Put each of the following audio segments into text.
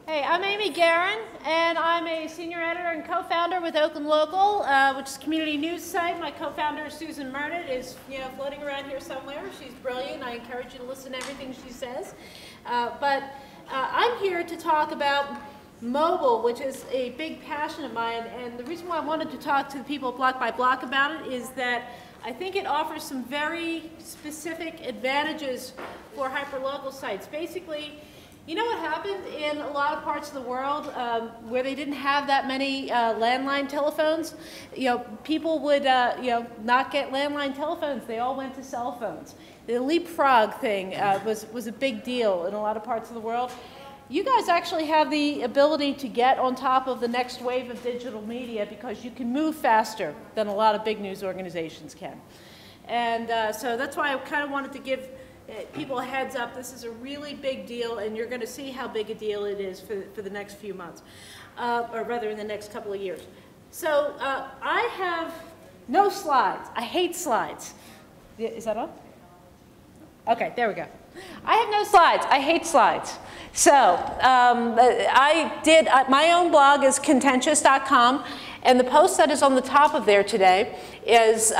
Hey, I'm Amy Gahran, and I'm a senior editor and co-founder with Oakland Local, which is a community news site. My co-founder, Susan Mernit, is floating around here somewhere. She's brilliant. I encourage you to listen to everything she says. I'm here to talk about mobile, which is a big passion of mine. And the reason why I wanted to talk to the people block by block about it is that I think it offers some very specific advantages for hyperlocal sites. Basically, you know what happened in a lot of parts of the world where they didn't have that many landline telephones? People would not get landline telephones. They all went to cell phones. The leapfrog thing was a big deal in a lot of parts of the world. You guys actually have the ability to get on top of the next wave of digital media because you can move faster than a lot of big news organizations can. And so that's why I kind of wanted to give people a heads up. This is a really big deal, and you're going to see how big a deal it is for the next few months, or rather in the next couple of years. So I have no slides. I hate slides. Is that on? Okay, there we go. I have no slides. I hate slides. So my own blog is contentious.com. And the post that is on the top of there today is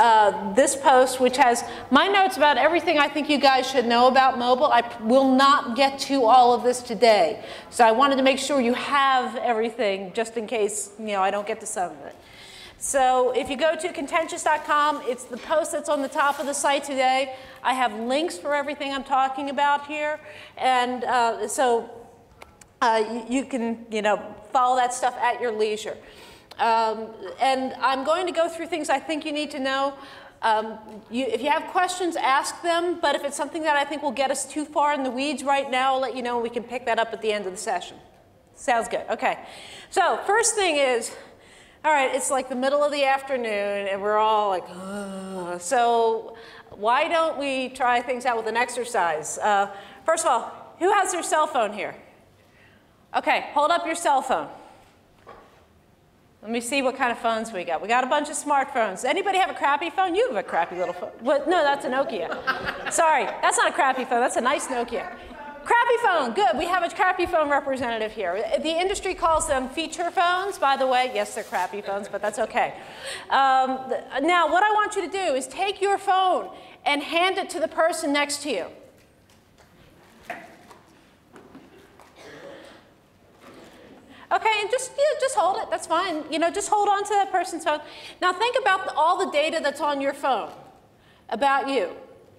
this post, which has my notes about everything I think you guys should know about mobile. I will not get to all of this today. So I wanted to make sure you have everything just in case I don't get to some of it. So if you go to contentious.com, it's the post that's on the top of the site today. I have links for everything I'm talking about here. And you can follow that stuff at your leisure. And I'm going to go through things I think you need to know. If you have questions, ask them. But if it's something that I think will get us too far in the weeds right now, I'll let you know. We can pick that up at the end of the session. Sounds good. OK. So first thing is, all right, it's like the middle of the afternoon, and we're all like, ugh. So why don't we try things out with an exercise? First of all, who has their cell phone here? OK, hold up your cell phone. Let me see what kind of phones we got. We got a bunch of smartphones. Anybody have a crappy phone? You have a crappy little phone. What? No, that's a Nokia. Sorry, that's not a crappy phone. That's a nice Nokia. Crappy phone, good. We have a crappy phone representative here. The industry calls them feature phones, by the way. Yes, they're crappy phones, but that's OK. Now, what I want you to do is take your phone and hand it to the person next to you. OK, and just hold it. That's fine. Just hold on to that person's phone. Now think about all the data that's on your phone about you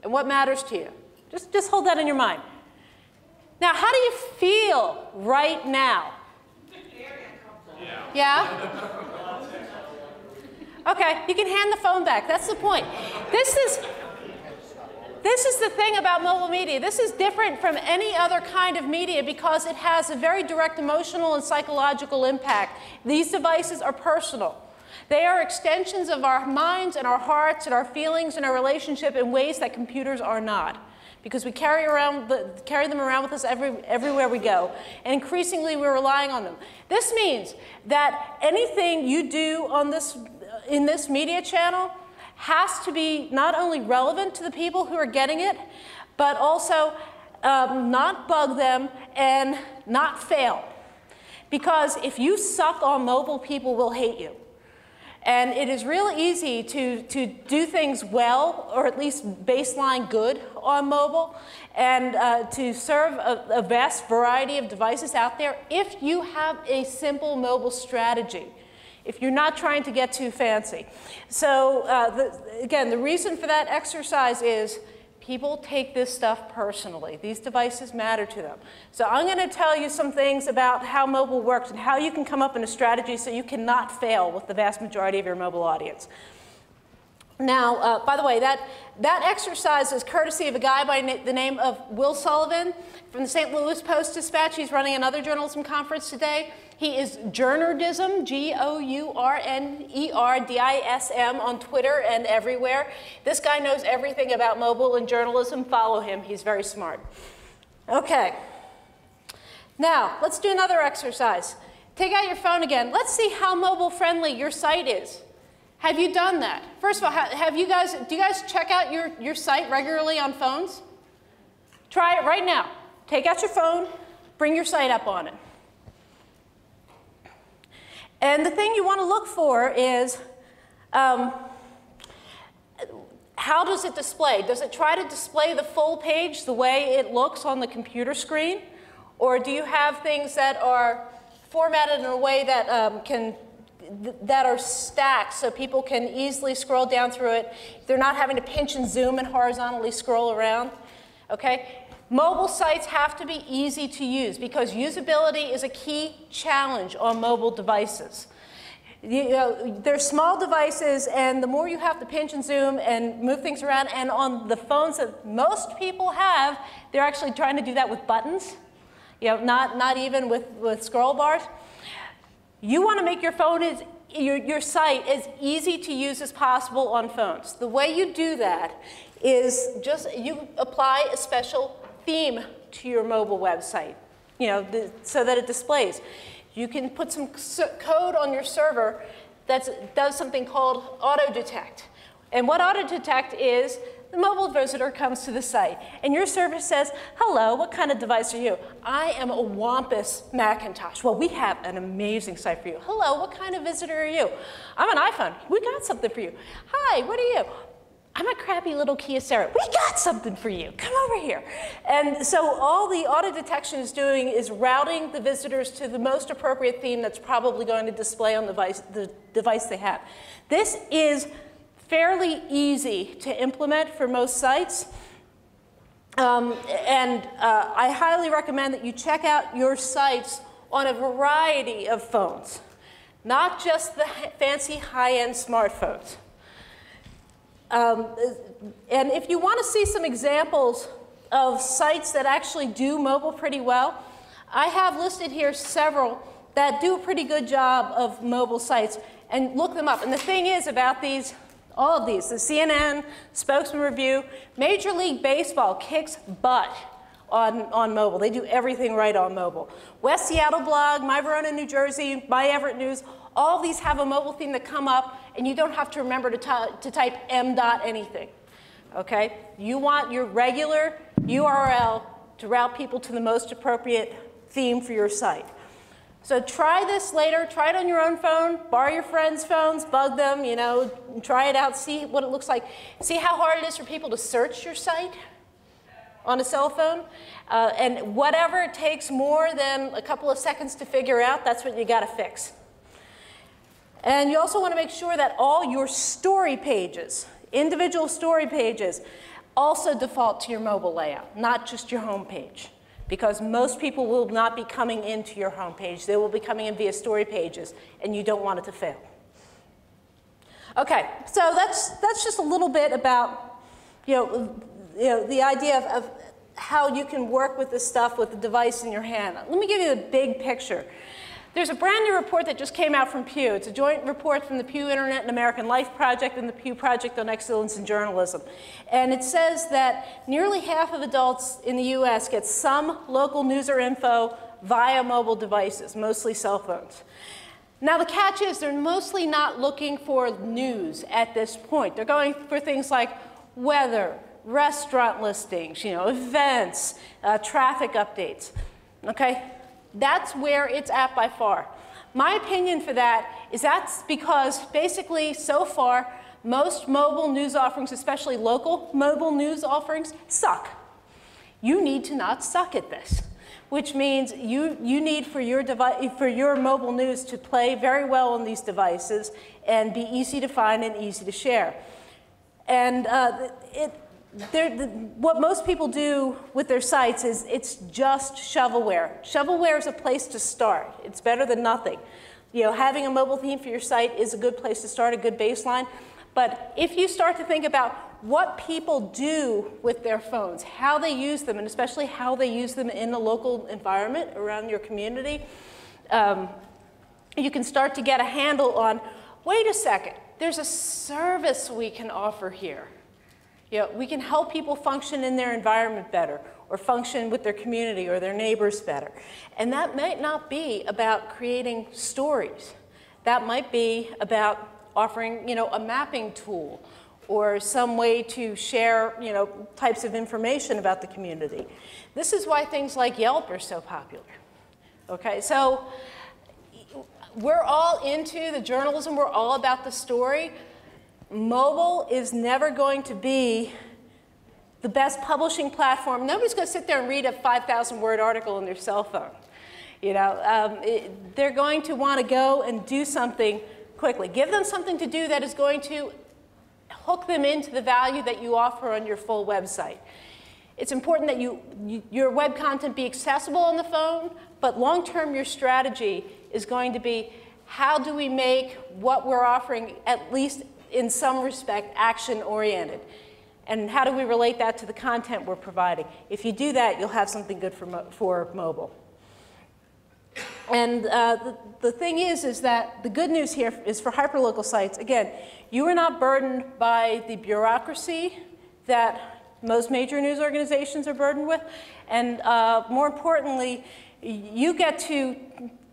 and what matters to you. Just hold that in your mind. Now, how do you feel right now? Yeah? OK, you can hand the phone back. That's the point. This is the thing about mobile media. This is different from any other kind of media because it has a very direct emotional and psychological impact. These devices are personal. They are extensions of our minds and our hearts and our feelings and our relationship in ways that computers are not. Because we carry them around with us everywhere we go. And increasingly, we're relying on them. This means that anything you do in this media channel has to be not only relevant to the people who are getting it, but also not bug them and not fail. Because if you suck on mobile, people will hate you. And it is really easy to do things well, or at least baseline good on mobile, and to serve a vast variety of devices out there if you have a simple mobile strategy, if you're not trying to get too fancy. So again, the reason for that exercise is people take this stuff personally. These devices matter to them. So I'm going to tell you some things about how mobile works and how you can come up with a strategy so you cannot fail with the vast majority of your mobile audience. Now, by the way, that exercise is courtesy of a guy by the name of Will Sullivan from the St. Louis Post-Dispatch. He's running another journalism conference today. He is Journerdism, G-O-U-R-N-E-R-D-I-S-M on Twitter and everywhere. This guy knows everything about mobile and journalism. Follow him. He's very smart. OK. Now, let's do another exercise. Take out your phone again. Let's see how mobile friendly your site is. Have you done that? First of all, do you guys check out your site regularly on phones? Try it right now. Take out your phone, bring your site up on it. And the thing you want to look for is how does it display? Does it try to display the full page the way it looks on the computer screen? Or do you have things that are formatted in a way that that are stacked so people can easily scroll down through it? They're not having to pinch and zoom and horizontally scroll around. Okay? Mobile sites have to be easy to use because usability is a key challenge on mobile devices. They're small devices, and the more you have to pinch and zoom and move things around, and on the phones that most people have, they're actually trying to do that with buttons, not even with scroll bars. You want to make your phone your site as easy to use as possible on phones. The way you do that is you apply a special theme to your mobile website, so that it displays. You can put some code on your server that does something called auto-detect. And what auto-detect is, the mobile visitor comes to the site, and your server says, hello, what kind of device are you? I am a Wampus Macintosh. Well, we have an amazing site for you. Hello, what kind of visitor are you? I'm an iPhone. We got something for you. Hi, what are you? I'm a crappy little Kyocera. We got something for you. Come over here. And so all the auto detection is doing is routing the visitors to the most appropriate theme that's probably going to display on the device they have. This is fairly easy to implement for most sites. I highly recommend that you check out your sites on a variety of phones, not just the fancy high-end smartphones. And if you want to see some examples of sites that actually do mobile pretty well, I have listed here several that do a pretty good job of mobile sites, and look them up. And the thing is about these, all of these, the CNN, Spokesman Review, Major League Baseball kicks butt on mobile. They do everything right on mobile. West Seattle Blog, My Verona, New Jersey, My Everett News, all these have a mobile theme that come up, and you don't have to remember to type m dot anything. Okay? You want your regular URL to route people to the most appropriate theme for your site. So try this later. Try it on your own phone. Borrow your friends' phones. Bug them. Try it out. See what it looks like. See how hard it is for people to search your site on a cell phone. And whatever it takes more than a couple of seconds to figure out, that's what you got to fix. And you also want to make sure that all your story pages, individual story pages, also default to your mobile layout, not just your home page. Because most people will not be coming into your home page. They will be coming in via story pages, and you don't want it to fail. Okay, so that's just a little bit about the idea of how you can work with this stuff with the device in your hand. Let me give you the big picture. There's a brand new report that just came out from Pew. It's a joint report from the Pew Internet and American Life Project and the Pew Project on Excellence in Journalism. And it says that nearly half of adults in the US get some local news or info via mobile devices, mostly cell phones. Now the catch is they're mostly not looking for news at this point. They're going for things like weather, restaurant listings, events, traffic updates. Okay? That's where it's at by far. My opinion for that is that's because basically so far most mobile news offerings, especially local mobile news offerings, suck. You need to not suck at this, which means you need for your mobile news to play very well on these devices and be easy to find and easy to share. And what most people do with their sites is it's just shovelware. Shovelware is a place to start. It's better than nothing. Having a mobile theme for your site is a good place to start, a good baseline. But if you start to think about what people do with their phones, how they use them, and especially how they use them in a local environment around your community, you can start to get a handle on, wait a second, there's a service we can offer here. We can help people function in their environment better, or function with their community or their neighbors better. And that might not be about creating stories. That might be about offering, a mapping tool or some way to share, types of information about the community. This is why things like Yelp are so popular. Okay, so we're all into the journalism, we're all about the story. Mobile is never going to be the best publishing platform. Nobody's going to sit there and read a 5,000-word article on their cell phone. You know, they're going to want to go and do something quickly. Give them something to do that is going to hook them into the value that you offer on your full website. It's important that your web content be accessible on the phone, but long-term your strategy is going to be how do we make what we're offering, at least in some respect, action-oriented? And how do we relate that to the content we're providing? If you do that, you'll have something good for mobile. And the thing is that the good news here is for hyperlocal sites, again, you are not burdened by the bureaucracy that most major news organizations are burdened with. And more importantly, you get to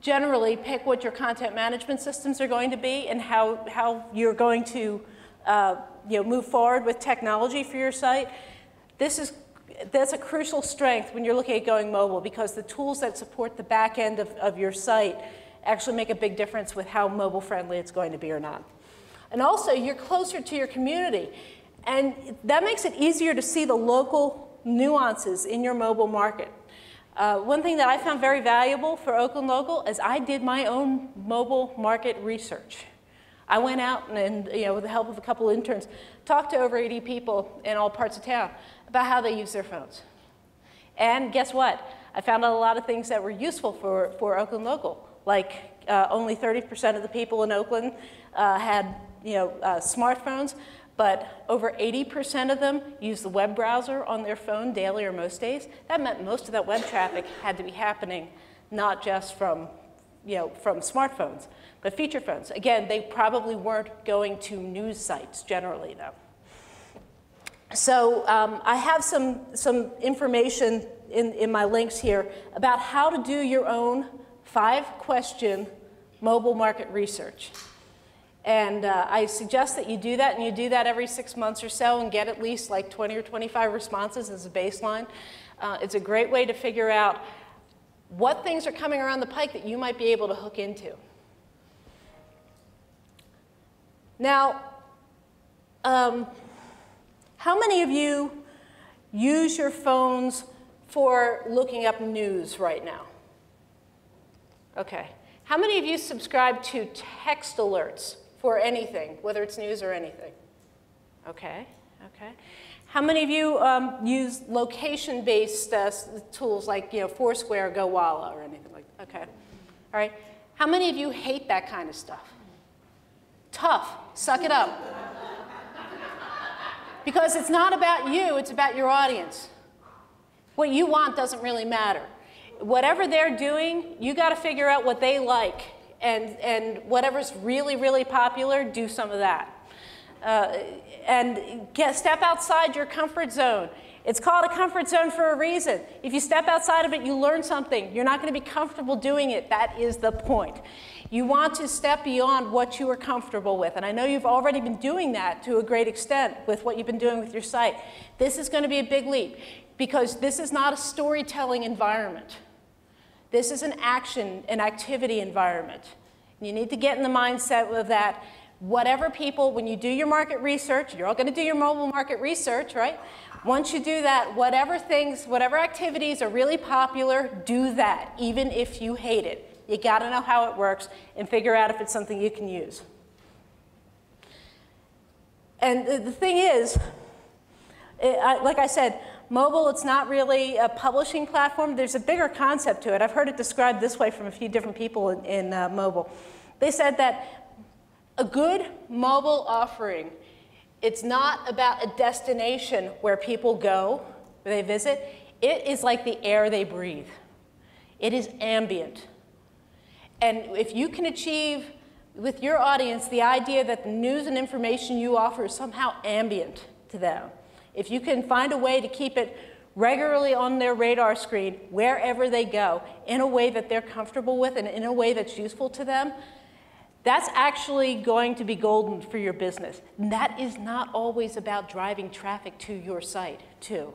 generally pick what your content management systems are going to be and how you're going to move forward with technology for your site. That's a crucial strength when you're looking at going mobile, because the tools that support the back end of your site actually make a big difference with how mobile friendly it's going to be or not. And also, you're closer to your community. And that makes it easier to see the local nuances in your mobile market. One thing that I found very valuable for Oakland Local is I did my own mobile market research. I went out and with the help of a couple of interns, talked to over 80 people in all parts of town about how they use their phones. And guess what? I found out a lot of things that were useful for Oakland Local. Like only 30% of the people in Oakland had smartphones, but over 80% of them use the web browser on their phone daily or most days. That meant most of that web traffic had to be happening not just from smartphones, but feature phones. Again, they probably weren't going to news sites generally, though. So I have some information in my links here about how to do your own 5-question mobile market research. And I suggest that you do that, and you do that every 6 months or so and get at least like 20 or 25 responses as a baseline. It's a great way to figure out what things are coming around the pike that you might be able to hook into. Now, how many of you use your phones for looking up news right now? Okay. How many of you subscribe to text alerts for anything, whether it's news or anything? Okay, okay. How many of you use location-based tools like Foursquare, GoWalla, or anything like that? Okay, all right. How many of you hate that kind of stuff? Tough, suck it up. Because it's not about you, it's about your audience. What you want doesn't really matter. Whatever they're doing, you got to figure out what they like, and whatever's really, really popular, do some of that. And step outside your comfort zone. It's called a comfort zone for a reason. If you step outside of it, you learn something. You're not going to be comfortable doing it. That is the point. You want to step beyond what you are comfortable with. And I know you've already been doing that to a great extent with what you've been doing with your site. This is going to be a big leap, because this is not a storytelling environment. This is an action and activity environment. And you need to get in the mindset of that. Whatever people, when you do your market research, you're all going to do your mobile market research, right? Once you do that, whatever activities are really popular, do that, even if you hate it. You got to know how it works and figure out if it's something you can use. And the thing is, like I said, mobile, it's not really a publishing platform. There's a bigger concept to it. I've heard it described this way from a few different people in mobile. They said that a good mobile offering, it's not about a destination where people go, where they visit. It is like the air they breathe. It is ambient. And if you can achieve with your audience the idea that the news and information you offer is somehow ambient to them, if you can find a way to keep it regularly on their radar screen wherever they go in a way that they're comfortable with and in a way that's useful to them, that's actually going to be golden for your business. And that is not always about driving traffic to your site, too.